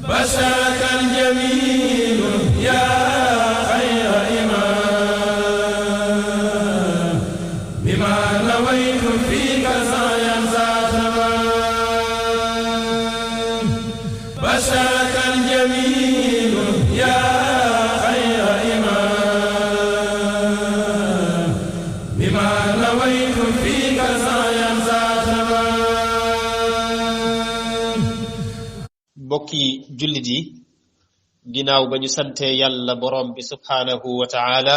بشرك الجميل يا خير إمام بما نويت فيك سعيا ذا تمام بشرك الجميل يا خير إمام بما نويت فيك سعيا ذا تمام bokki jullit yi ginnaaw ba ñu sante yàlla borom bi subhaanahu wa ta'ala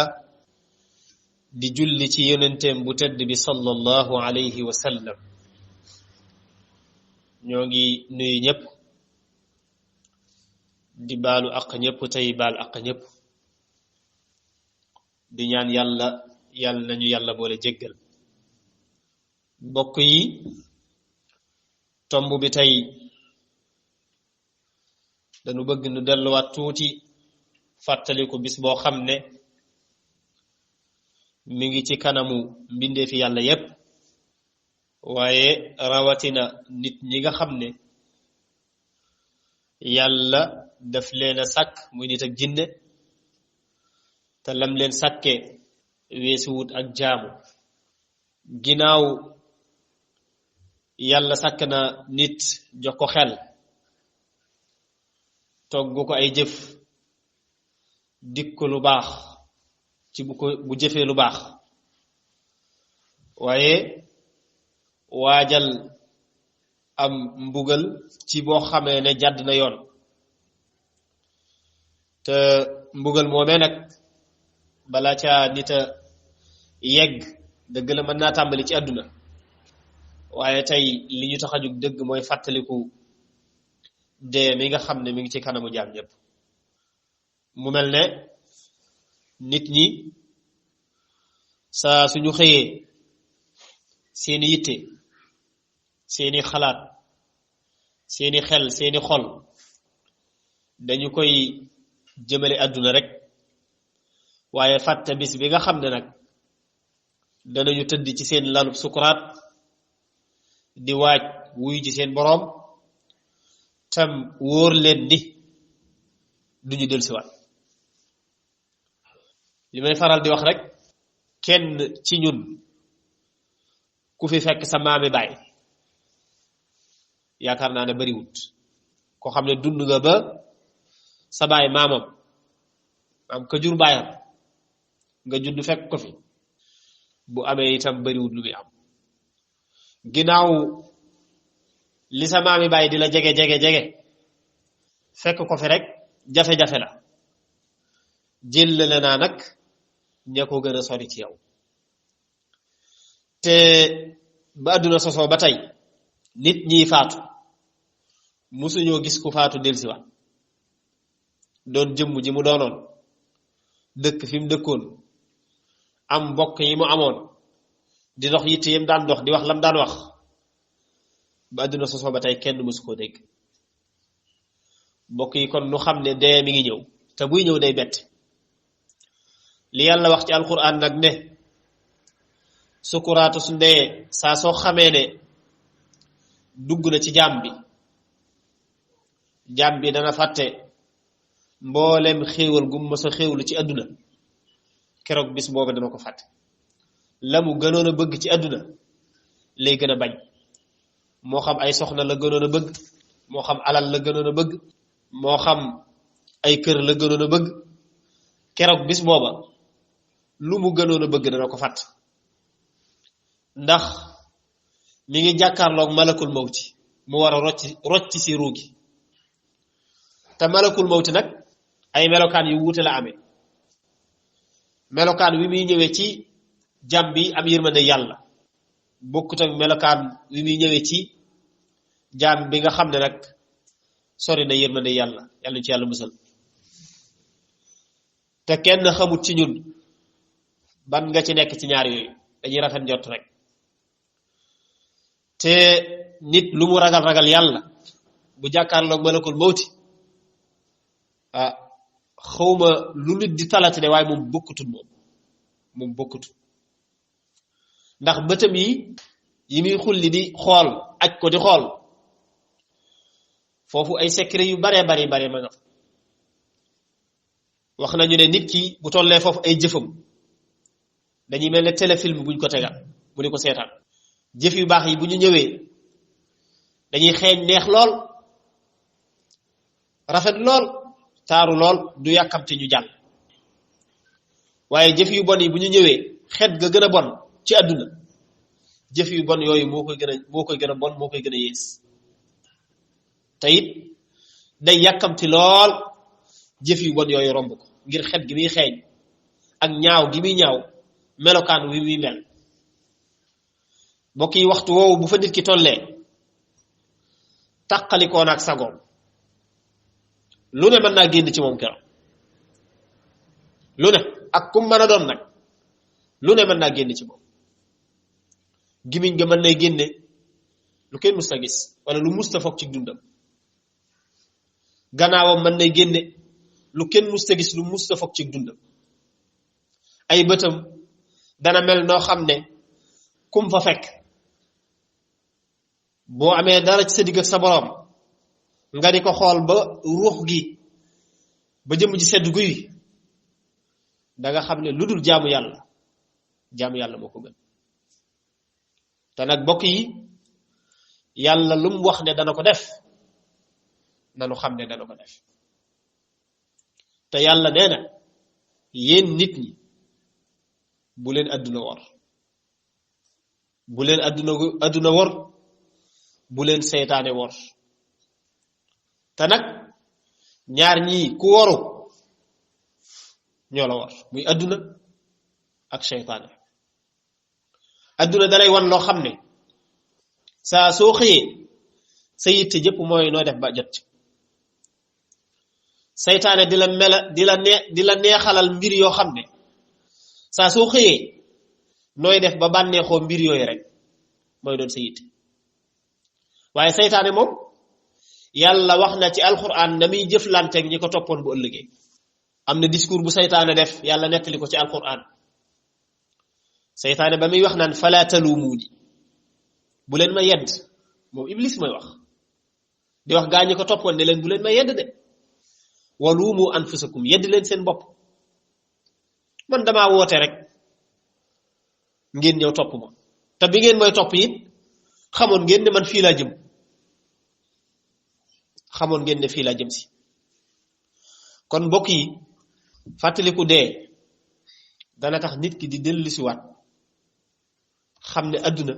di julli ci yonenteem bu tedd bi sallallahu alayhi wa sallam ñoo ngi nuyu ñëpp di baalu àq ñëpp tey baal àq ñëpp di ñaan yàlla nañu yàlla boole jéggal mbokk yi tomb bi tey dañu bëgg nu delluwaat tuuti fàttaliku bis boo xam ne mi ngi ci kanamu mbindeefi yàlla yépp waaye rawatina nit ñi nga xam ne yàlla daf leen a sàkk muy nit ak jinne te lam leen sàkke weesuwut ak jaamu ginnaaw yàlla sàkk na nit jox ko xel togg ko ay jëf dik ko lu baax ci bu jëfee lu baax waaye waajal am mbugal ci boo xamee ne jàdd na yoon te mbugal moomee nag bala ca nit a yegg dëgg la mën naa tàmbali ci àdduna waaye tey li ñu tax a jóg dëgg mooy fàttaliku dee mi nga xam ne mi ngi ci kanamu jaam ñëpp mu mel ne nit ñi saa suñu xëyee seeni yitte seeni xalaat seeni xel seeni xol dañu koy jëmale àdduna rek waaye fàtte bis bi nga xam ne nag danañu tëdd ci seen lalub sukuraat di waaj wuy ci seen boroom tam wóor leen ni duñu dellusiwaat li may faral di wax rek kenn ci ñun ku fi fekk sa maami baay yaakaar naa ne bariwut ko xam ne dund nga ba sa baay maamam ka jur baayam nga judd fekk ko fi bu amee itam bariwut lu muy am ginnaaw li sa maami baay di la jege fekk ko fi rek jafe-jafe la jëllale naa nag ña ko gën a sori ci yow te ba àdduna sosoo ba tey nit ñiy faatu musuñoo gis ku faatu delsiwaat doon jëmm ji mu doonoon dëkk fi mu dëkkoon am mbokk yi mu amoon di dox yitte yam daan dox di wax lam daan wax ba àdduna sosoo ba tey kenn musu koo dégg mbokk yi kon nu xam ne dee mi ngi ñëw te buy ñëw day bett li yàlla wax ci alquran nag ne sukuraatu su ndee saa soo xamee ne dugg na ci jaam bi dana fàtte mboolem xéewal gu mës a xéewlu ci àdduna keroog bis booba dana ko fàtte la mu gënoon a bëgg ci àdduna lay gën a bañ moo xam ay soxna la gënoon a bëgg moo xam alal la gënoon a bëgg moo xam ay kër la gënoon a bëgg keroog bis booba lu mu gënoon a bëgg dana ko fàtt ndax mi ngi jàkkaarloog malakul mawti mu war a rocci si ruugi te malakul mawti nag ay melokaan yu wuute la amee melokaan wi muy ñëwee ci jàmm bi am yërmande yàlla bokkut ak melokaan wi muy ñëwee ci jaam bi nga xam ne nag sori na yërmande yàlla yàlla ci yàlla musal te kenn xamut ci ñun ban nga ci nekk ci ñaar yooyu dañuy rafet njort rek te nit lu mu ragal yàlla bu jàkkaarloog malakul mawti xawma lu nit di talati de waaye moom bokkutut ndax bëtam yi muy xulli di xool aj ko di xool foofu ay secret yu bare ma nga wax nañu ne nit ki bu tollee foofu ay jëfam dañuy mel ne téléfilm buñ ko tegal bu di ko seetaan jëf yu baax yi bu ñu ñëwee dañuy xeeñ neex lool rafet lool taaru lool du yàkkamte ñu jàll waaye jëf yu bon yi bu ñu ñëwee xet ga gën a bon ci àdduna jëf yu bon yooyu moo koy gën a bon moo koy gën a yées te it day yàkkamti lool jëf yu bon yooyu romb ko ngir xet gi muy xeeñ ak ñaaw gi muy ñaaw melokaan wi muy mel mbokk yi waxtu woowu bu fa nit ki tollee tàqalikoon ak sagoom lu ne mën naa génn ci moom keroog lu ne ak kum mën a doon nag lu ne mën naa génn ci moom gimiñ nga mën nay génne lu kenn musta gis wala lu musta foog ci dundam gannaawam mën nay génne lu kenn musta gis lu musta foog ci dundam ay bëtam dana mel noo xam ne kum fa fekk boo amee dara ci sa digg ak sa boroom nga di ko xool ba ruux gi ba jëm ji sedd guy da nga xam ne lu dul jaamu yàlla moo ko gën te nag bokk yi yàlla lu mu wax ne dana ko def nanu xam ne dana ko def te yàlla nee na yéen nit ñi bu leen adduna wor bu leen adduna wor bu leen seytaane wor te nag ñaar ñii ku woru ñoo la wor muy adduna ak seytaane adduna dalay wan loo xam ne saa soo xëyee sa yitte jëpp mooy noo def ba jot seytaane di la neexalal mbir yoo xam ne saa soo xëyee nooy def ba bànneexoo mbir yooyu rek mooy doon sa yitte waaye seytaane moom yàlla wax na ci alquran na muy jëflanteeg ñi ko toppoon bu ëllëgee am na discours bu seytaane def yàlla nettali ko ci alquran seytaane ba muy wax naan fala talumuuni bu leen ma yedd moom iblis mooy wax di wax gaa ñi ko toppoon ne leen bu leen ma yedd de waluumu anfusakum yedd leen seen bopp man damaa woote rek ngeen ñëw topp ma te bi ngeen mooy topp it xamoon ngeen ne man fii laa jëm si kon mbokk yi fàttaliku dee dana tax nit ki di dellu si waat xam ne adduna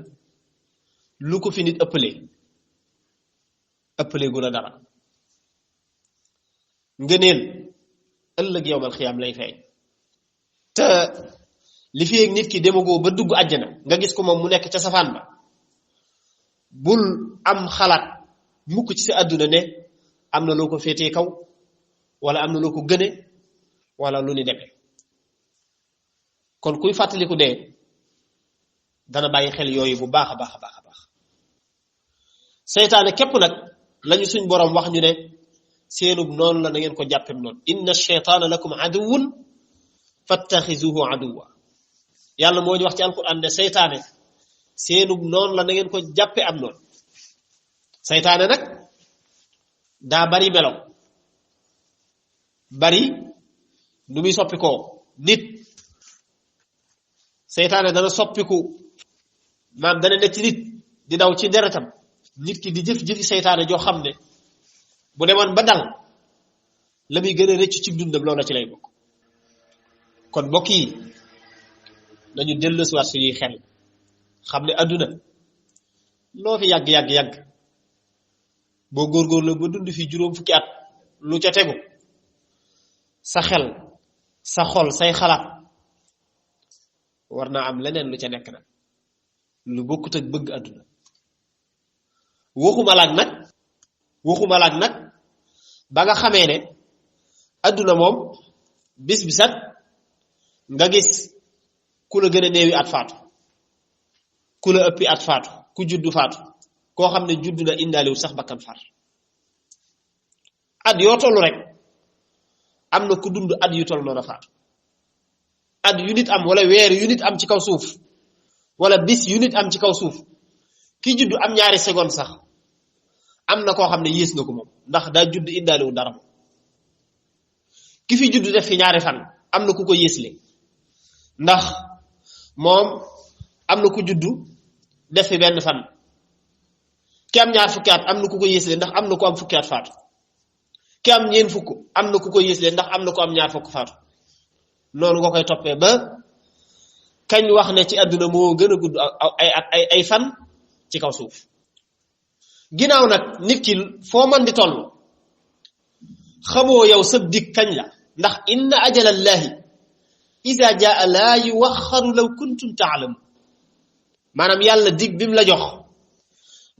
lu ko fi nit ëppale gu la dara ngëneel ëllëg yowmal xiyaam lay feeñ te li fi ak nit ki demagoo ba dugg àjjana nga gis ko moom mu nekk ca safaan ba bul am xalaat mukk ci sa adduna ne am na loo ko féetee kaw wala am na loo ko gëne wala lu ni demee kon kuy fàttaliku dee dana bàyyi xel yooyu bu baax a baax seytaane képp nag lañu suñ boroom wax ñu ne seenub noonu la na ngeen ko jàppem noonu inna shaytaana lakum aduwwun fattaxizuhu aduwwa yàlla moo ñu wax ci alquran ne seytaane seenub noonu la na ngeen ko jàppe am noonu seytaane nag daa bari melo bari nu muy soppikoo nit seytaane dana soppiku maam dana nekk ci nit di daw ci deretam nit ki di jëfi seytaane joo xam ne bu demoon ba dal la muy gën a rëcc ci dundam loola ci lay bokk kon mbokk yi nañu dellusiwaat suñuy xel xam ne adduna loo fi yàgg boo góorgóorlu ba dund fi juróom fukki at lu ca tegu sa xel sa xol say xalaat war naa am leneen lu ca nekk nag lu bokkut ak bëgg adduna waxuma laag nag ba nga xamee ne adduna moom bis bi sat nga gis ku la gën a néewi at faatu ku la ëppi at faatu ku juddu faatu koo xam ne juddu na indaaliwul sax bakkan far at yoo tollu rek am na ku dund at yu toll noonu faatu at yu nit am wala weer yu nit am ci kaw suuf wala bis yu nit am ci kaw suuf ki juddu am ñaari seconde sax am na koo xam ne yées na ko moom ndax daa judd indaaliwu dara moom ki fi judd def fi ñaari fan am na ku ko yéesle ndax moom am na ku juddu def fi benn fan ki am ñaar fukki at am na ku ko yéesle ndax am na ku am fukki at faatu ki am ñeen fukk am na ku ko yéesle ndax am na ku am ñaar fukk faatu noonu nga koy toppee ba kañ wax ne ci àdduna moo gën a gudd ay fan ci kaw suuf ginnaaw nag nit ki foo man di toll xamoo yow sab dig kañ la ndax inna ajalallahi iza jaa laa yuwaxaru law kuntum taalamu maanaam yàlla dig bi mu la jox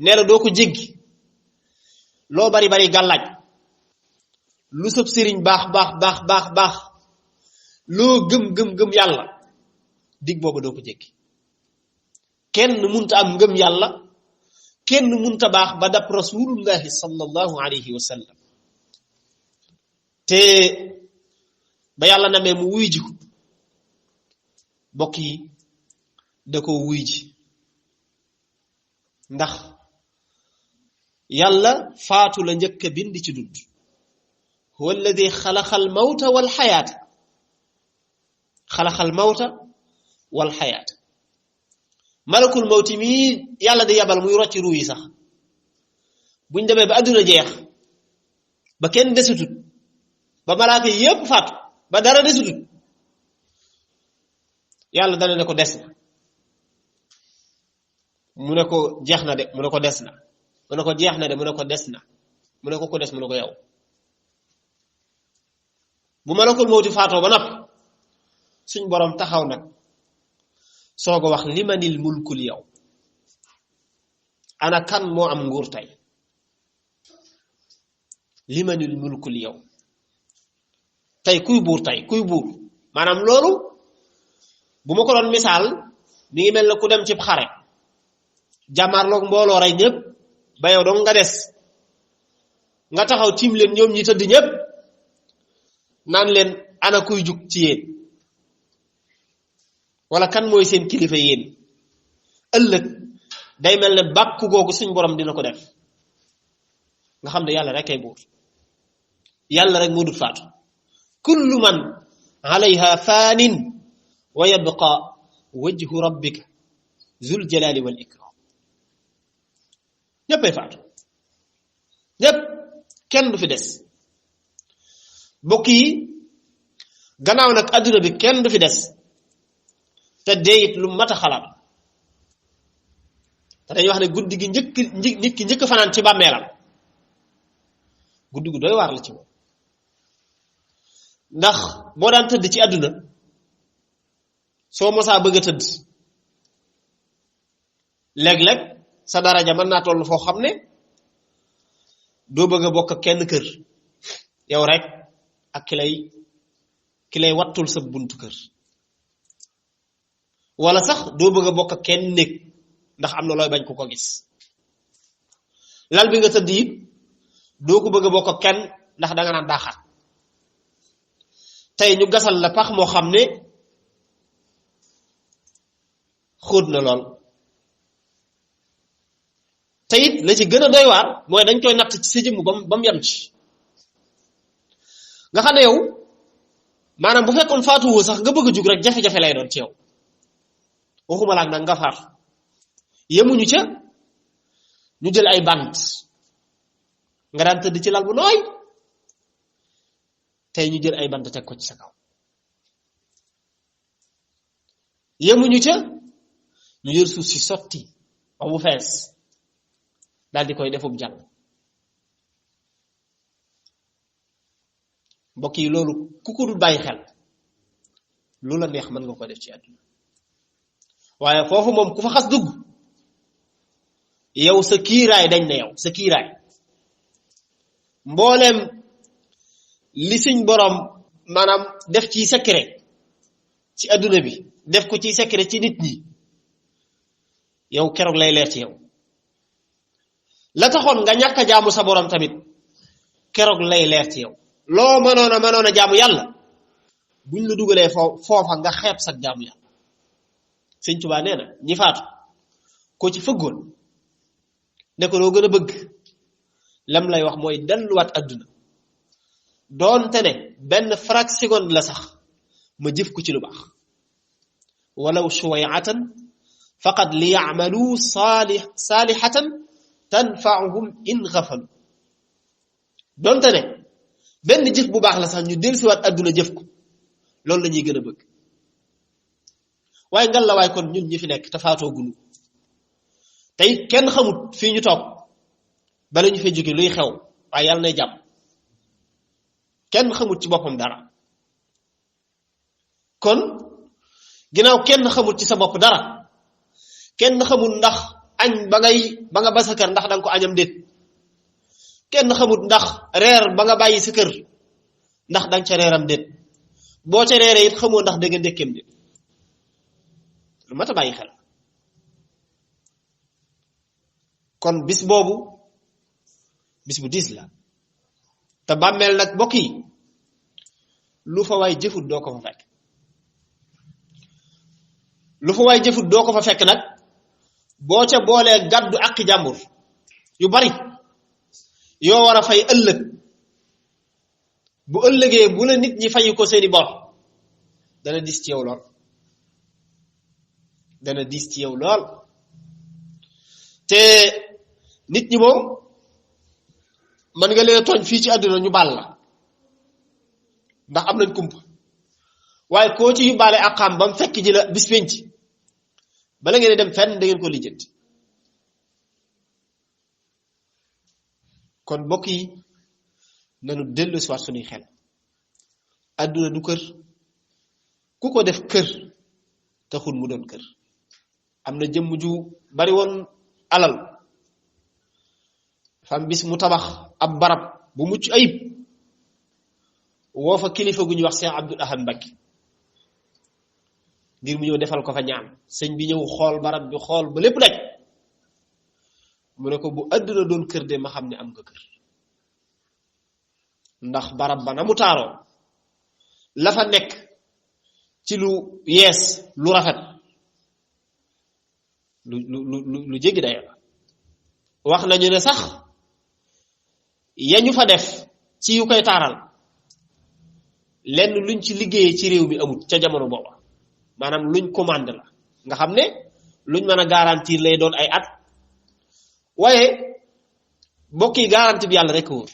nee na doo ko jéggi loo bari bari gàllaaj lu sab sëriñ baax loo gëm yàlla dig boobu doo ko jéggi kenn munta am ngëm yàlla kenn munta baax ba dab rasulullahi sallallahu alayhi wa sallam te ba yàlla namee mu wuy ji ko bokk yi da ko wuy ji ndax yàlla faatu la njëkk a bind ci dund huwa alladi xalaqa al mawta wal xayaata xalaqa al mawta wal xayaata malakul mawti mii yàlla di yabal muy rocci ruu yi sax buñ demee ba adduna jeex ba kenn desutut ba malaaka yi yépp faatu ba dara desutut yàlla dana ne ko des na mu ne ko jeex na de mu ne ko des na mu ne ko jeex na de mu ne ko des na mu ne ko des mu ne ko yow bu malakul mawti faatoo ba napp suñ borom taxaw nag soog a wax limanil mulkul yow ana kan moo am nguur tey limanil mulkul yow tey kuy buur maanaam loolu bu ma ko doon misaal mi ngi mel ne ku dem ci xare jàmmaarloog mbooloo rey ñëpp ba yow dong nga des nga taxaw tiim leen ñoom ñi tëdd ñëpp naan leen ana kuy jug ci yéen wala kan mooy seen kilifa yéen ëllëg day mel ne bàkku googu suñ borom dina ko def nga xam ne yàlla rek ay buur yàlla rek moo dut faatu kullu man alayha fanin wa yabqa wajhu rabbika zul jalali wal ikram ñéppay faatu ñépp kenn du fi des bokk yi gannaaw nag adduna bi kenn du fi des te dee it lu mat a xalaat te dañuy wax ne guddi gi nit ki njëkk fanaan ci bàmmeelam guddi gu doy waar la ci moom ndax boo daan tëdd ci àdduna soo mosaa bëgg a tëdd léeg-léeg sa daraja mën naa toll foo xam ne doo bëgg a bokk kenn kër yow rek ak ki lay wattul sa buntu kër wala sax doo bëgg a bokk kenn néeg ndax am na looy bañ ku ko gis lal bi nga tëdd it doo ko bëgg a bokk kenn ndax danga naan daa xat tey ñu gasal la pax moo xam ne xóot na lool te it la ci gën a doy waar mooy dañ koy natt ci sa jëmm ba mu yem ci nga xam ne yow maanaam bu fekkoon faatuwoo sax nga bëgg a jug rek jafe-jafe lay doon ci yow waxuma laak nag nga faatu yemuñu ca ñu jël ay bant nga daan tëdd ci lal bu nooy tey ñu jël ay bant teg ko ci sa kaw yemuñu ca ñu jël suuf si sotti ba mu fees daal di koy defub jàll mbokk yi loolu ku ko dul bàyyi xel lu la neex mën nga ko def ci àdduna waaye foofu moom ku fa xas dugg yow sa kiiraay dañ na yow sa kiiraay mbooleem li suñ borom maanaam def ci secret ci àdduna bi def ko ci secret ci nit ñi yow keroog lay leer ci yow la taxoon nga ñàkk a jaamu sa borom tamit keroog lay leer ci yow loo mënoon a jaamu yàlla buñ la dugalee foofa nga xeeb sa jaamu yàlla Sëñ Tuubaa nee na ñi faatu ko ci fëggoon ne ko loo gën a bëgg lam lay wax mooy delluwaat adduna doonte ne benn fraction la sax ma jëf ko ci lu baax walaw shuway'atan faqad li ya'malu salihatan tanfa'uhum in ghafalu doonte ne benn jëf bu baax la sax ñu dellusiwaat adduna jëf ko loolu la ñuy gën a bëgg waaye ngal la waaye kon ñun ñi fi nekk te faatoo gunu tey kenn xamut fii ñu toog bala ñu fay jóge luy xew waaye yàlla nay jàmm kenn xamut ci boppam dara kon ginnaaw kenn xamut ci sa bopp dara kenn xamut ndax añ ba nga ba sa kër ndax danga ko añam déet kenn xamut ndax reer ba nga bàyyi sa kër ndax danga ca reeram déet boo ca reeree it xamoo ndax danga ndekkeem déet lu mat a bàyyi xel kon bis boobu bis bu diis la te bàmmeel nag mbokk yi lu fa waay jëfut doo ko fa fekk lu fa waay jëfut doo ko fa fekk nag boo ca boolee gàddu àqi jàmbur yu bari yoo war a fay ëllëg bu ëllëgee bu la nit ñi fayi ko seeni bor dana diis ci yow lool dana diis ci yow lool te nit ñi moom man nga leen tooñ fii ci àdduna ñu baal la ndax am nañ kumpa waaye koo ci yóbbaale ak xam ba mu fekk ji la bis penc bala ngeen dem fenn da ngeen ko lijjanti kon mbokk yi nanu dellu si waat suñuy xel àdduna du kër ku ko def kër taxul mu doon kër am na jëmm ju bari woon alal fam bis mu tabax ab barab bu mucc ayib woo fa kilifa gu ñuy wax Cheikh Abdoul Ahad Mbacké ngir mu ñëw defal ko fa ñaan sëñ bi ñëw xool barab bi xool ba lépp daj mu ne ko bu àdduna doon kër de ma xam ne am nga kër ndax barab ba na mu taaroo la fa nekk ci lu yees lu rafet lu jéggi dayo la wax nañu ne sax yañu fa def ci yu koy taaral lenn luñ ci liggéeyee ci réew mi amut ca jamono booba maanaam luñ commande la nga xam ne luñ mën a garantir lay doon ay at waaye mbokk yi garanti bi yàlla rek wóor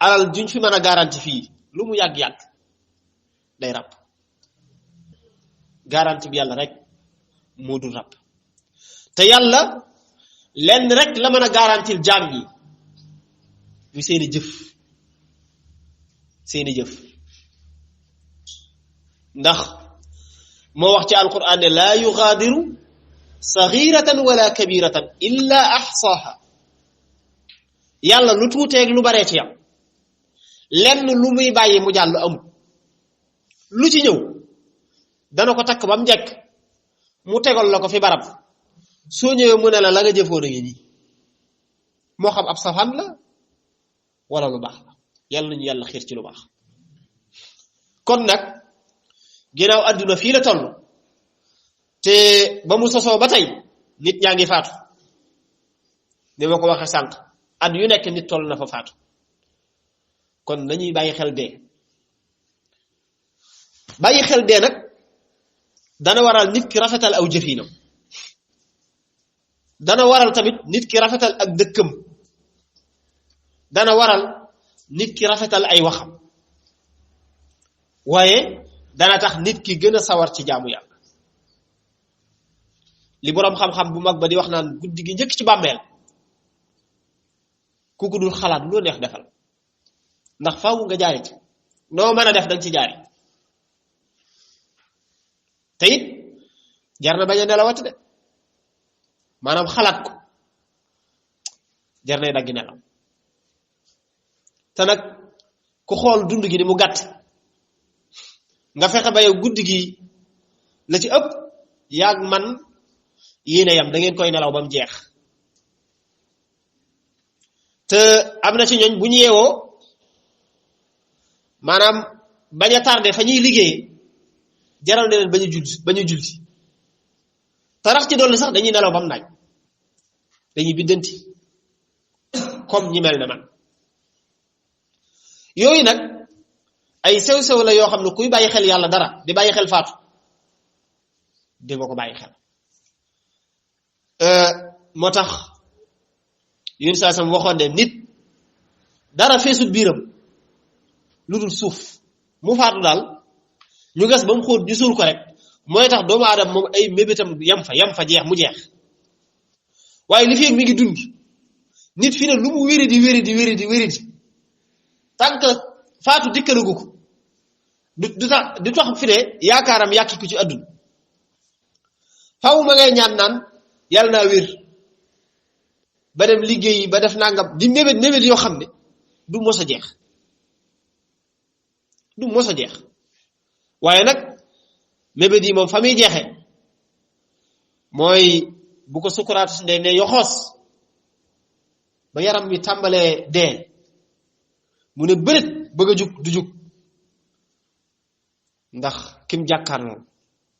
alal juñ fi mën a garanti fii lu mu yàgg-yàgg day ràpp garanti bi yàlla rek moo dul ràpp te yàlla lenn rek la mën a garantir jaam yi muy seeni jëf ndax moo wax ci alquran ne laa yugaadiru saghiratan wala kabiratan illa ahsaha yàlla lu tuuteeg lu baree ci yam lenn lu muy bàyyi mu jàll amul lu ci ñëw dana ko takk ba mu njëkk mu tegal la ko fi barab soo ñëwee mu ne la nga jëfoon a ngi nii moo xam ab safaan la wala lu baax la yàlla nañu yàlla xiir ci lu baax kon nag ginnaaw àdduna fii la toll te ba mu sosoo ba tey nit ñaa ngi faatu ni ma ko waxee sànq at yu nekk nit toll na fa faatu kon nañuy bàyyi xel dee bàyyi xel dee nag dana waral nit ki rafetal aw jëfinam dana waral tamit nit ki rafetal ak dëkkam dana waral nit ki rafetal ay waxam waaye dana tax nit ki gën a sawar ci jaamu yàlla li boroom xam-xam bu mag ba di wax naan guddi gi njëkk ci bàmmeel ku ko dul xalaat loo neex defal ndax faaw nga jaari ci noo mën a def danga ci jaari te it jar na bañ a nelawati de maanaam xalaat ko jar nay daggi nelaw te nag ku xool dund gi ni mu gàtt nga fexe ba yow guddi gi la ci ëpp yaag man yéene yam da ngeen koy nelaw ba mu jeex te am na ci ñooñ bu ñu yeewoo maanaam bañ a tardé fa ñuy liggéey jaral na leen bañu julli te rax ci dolli sax dañuy nelaw ba mu naaj dañuy biddanti comme ñi mel ne man yooyu nag ay sew-sew la yoo xam ne kuy bàyyi xel yàlla dara di bàyyi xel faatu di nga ko bàyyi xel moo tax yun saa sam waxoon ne nit dara feesut biiram lu dul suuf mu faatu daal ñu gas ba mu xóot ñu suul ko rek mooy tax doomu aadama moom ay mébétam yam fa jeex mu jeex waaye li fi mi ngi dund nit fi ne lu mu wéri tant que faatu dikkalagu ko du tax fi ne yaakaaram yàkki ko ci àdduna faw ma ngay ñaan naan yàlla naa wér ba dem liggéey ba def nangam di mébét yoo xam ne du mos a jeex waaye nag mébét yi moom fa muy jeexe mooy bu ko sukuraatu si ne yoxoos ba yaram wi tàmbalee dee mu ne bërit bëgg a jug du jug ndax kim jàkkaarloo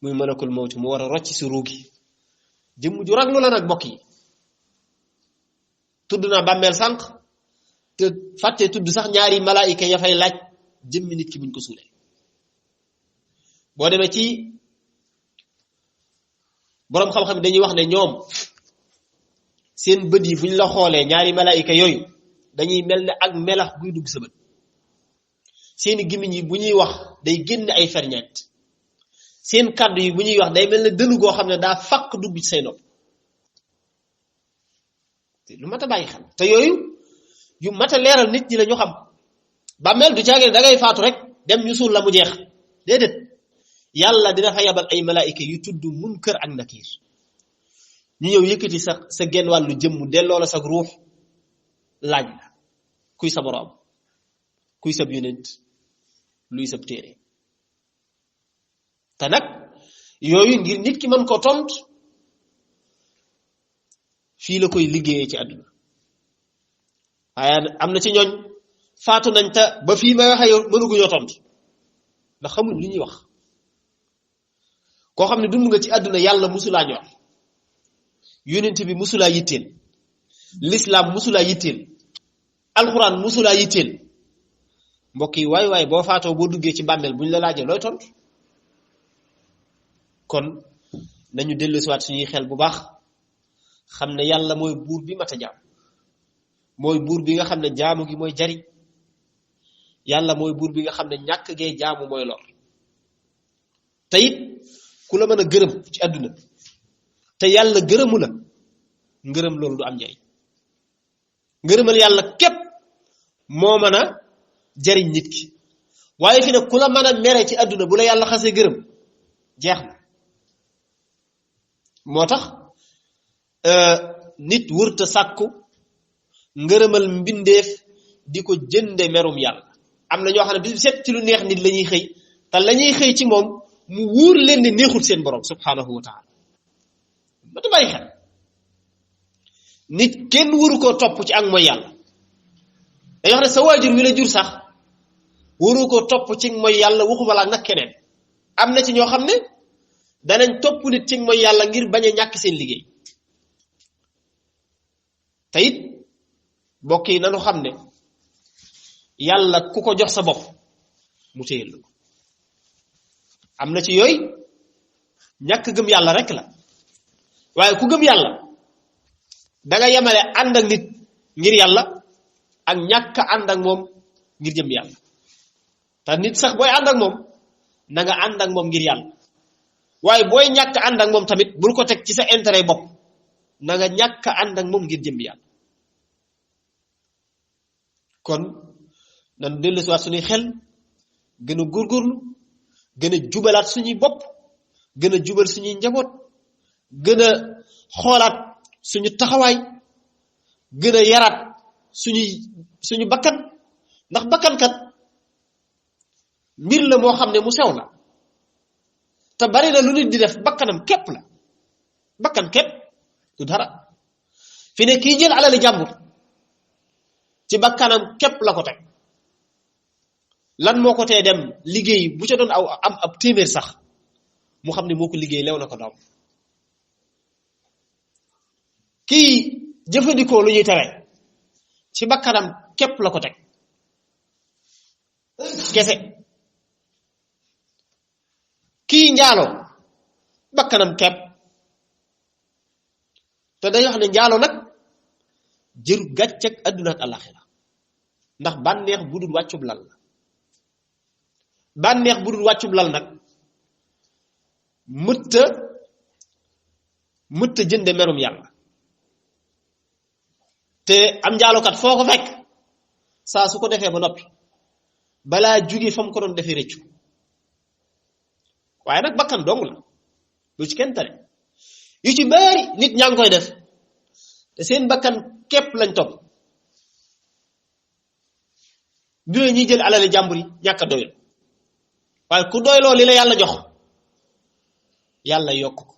muy malakul mawti mu war a rocc si ruugi jëmm ju raglu la nag bokk yi tudd naa bàmmeel sànq te fàtte tudd sax ñaari malaayika ya fay laaj jëmmi nit ki buñ ko suulee boo demee ci boroom xam-xam dañuy wax ne ñoom seen bët yi buñ la xoolee ñaari malaayika yooyu dañuy mel ne ak melax buy dugg sa bët seeni gémmiñ yi bu ñuy wax day génn ay ferñeent seen kàddu yi bu ñuy wax day mel ne dënu goo xam ne daa fàq dugg ci say nopp lu mat a bàyyi xel te yooyu yu mat a leeral nit ñi la ñu xam bàmmeel du caagee da ngay faatu rek dem ñu suul la mu jeex déedéet yàlla dina fa yabal ay malaayika yu tudd munkar ak nakiir ñu ñëw yëkkati sa genn wàllu jëmm delloo la sa ruux laaj la kuy sa boroom kuy sab yonent luy sab téere te nag yooyu ngir nit ki mën ko tont fii la koy liggéeyee ci àdduna waaye am na ci ñooñ faatu nañ te ba fii may waxe yow mënuguñoo tont ndax xamul li ñuy wax koo xam ne dund nga ci àdduna yàlla musulaa ñor yonent bi musulaa yitteel l'islam musulaa yitteel alxuraan musulaa yitteel mbokk yi waay boo faatoo boo duggee ci bàmmeel bu ñu la laajee looy tontu kon nañu dellusiwaat suñuy xel bu baax xam ne yàlla mooy buur bi mat a jaam mooy buur bi nga xam ne jaamu gi mooy jariñ yàlla mooy buur bi nga xam ne ñàkk gee jaamu mooy lor te it ku la mën a gërëm ci àdduna te yàlla gërëmu la ngërëm loolu du am njariñ ngërëmal yàlla képp moo mën a jariñ nit ki waaye fi ne ku la mën a mere ci àdduna bu la yàlla xasee gërëm jeex na moo tax nit wërta sàkku ngërëmal mbindeef di ko jënde merum yàlla am na ñoo xam ne bi set ci lu neex nit la ñuy xëy te la ñuy xëy ci moom mu wóor leen ne neexul seen borom subhanahu wa taala ba ta bàyyi xel nit kenn waru koo topp ci ak mooy yàlla dañoo xam ne sa waajur wi la jur sax waru koo topp ci mooy yàlla waxuma la nag keneen am na ci ñoo xam ne danañ topp nit ci mooy yàlla ngir bañ a ñàkk seen liggéey te it mbokk yi nanu xam ne yàlla ku ko jox sa bopp mu téyel ko am na ci yooyu ñàkk gëm yàlla rek la waaye ku gëm yàlla danga yemale ànd ak nit ngir yàlla ak ñàkk ànd ak moom ngir jëm yàlla te nit sax booy ànd ak moom na nga ànd ak moom ngir yàlla waaye booy ñàkk ànd ak moom tamit bul ko teg ci sa intérêt bopp na nga ñàkk ànd ak moom ngir jëm yàlla kon nan dellu si waat suñuy xel gën a góorgóorlu gën a jubalaat suñuy bopp gën a jubal suñuy njaboot gën a xoolaat suñu taxawaay gën a yaraat suñu bakkan ndax bakkankat mbir la moo xam ne mu sew la te bari na lu nit di def bakkanam képp la bakkan képp du dara fi ne kii jël alali jàmbur ci bakkanam képp la ko teg lan moo ko tee dem liggéey bu ca doon am ab téeméer sax mu xam ne moo ko liggéey lew na ko doom kii jëfandikoo lu ñuy tere ci bakkanam képp la ko teg kese kii njaaloo bakkanam képp te day wax ne njaaloo nag jëru gàcceg adduna ak alaxira ndax bànneex bu dul wàccub lal la bànneex bu dul wàccub lal nag mëtta jënde merum yàlla te am njaalokat foo ko fekk saa su ko defee ba noppi balaa jóge fa mu ko doon defee rëccu waaye nag bakkan dong la lu ci kenn tare yu ci bari nit ñaa ngi koy def te seen bakkan képp lañ topp bi ñuy jël alali jàmbur yi ñàkk a doyul waaye ku doyloo li la yàlla jox yàlla yokk ko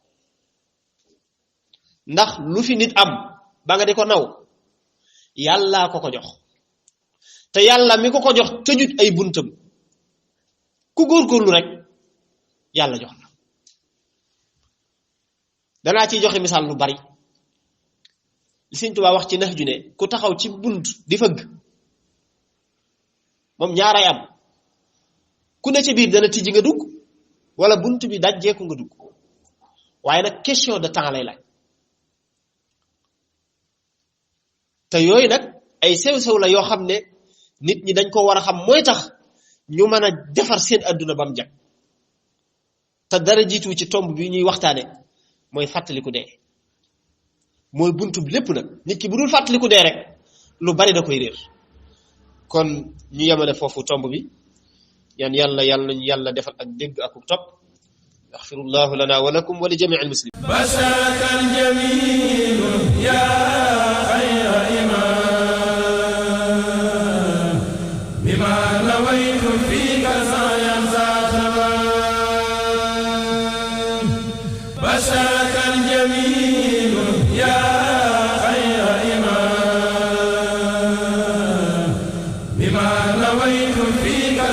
ndax lu fi nit am ba nga di ko naw yàllaa ko ko jox te yàlla mi ko jox tëjut ay buntam ku góorgóorlu rek yàlla jox la danaa ciy joxe misaal lu bari li Sëñ Tuubaa wax ci nax ju ne ku taxaw ci bunt di fëgg moom ñaaray am ku ne ci biir dana tijji nga dugg wala bunt bi dajjeeku nga dugg waaye nag question de temps lay laaj te yooyu nag ay sew-sew la yoo xam ne nit ñi dañ ko war a xam mooy tax ñu mën a defar seen adduna ba mu jag te dara jiitu ci tomb bi ñuy waxtaane mooy fàttaliku dee mooy buntu bi lépp nag nit ki bu dul fàttaliku dee rek lu bari da koy réer kon ñu yemale foofu tomb bi ñaan yàlla nañu yàlla defal ak dégg ak topp yaxfirullahu lana wa lakum wa li jami'il muslimin bashaka al-jamil ya khayra imam bima nawaytu fika sa'yan zatamam bashaka al-jamil ya khayra imam bima nawaytu fika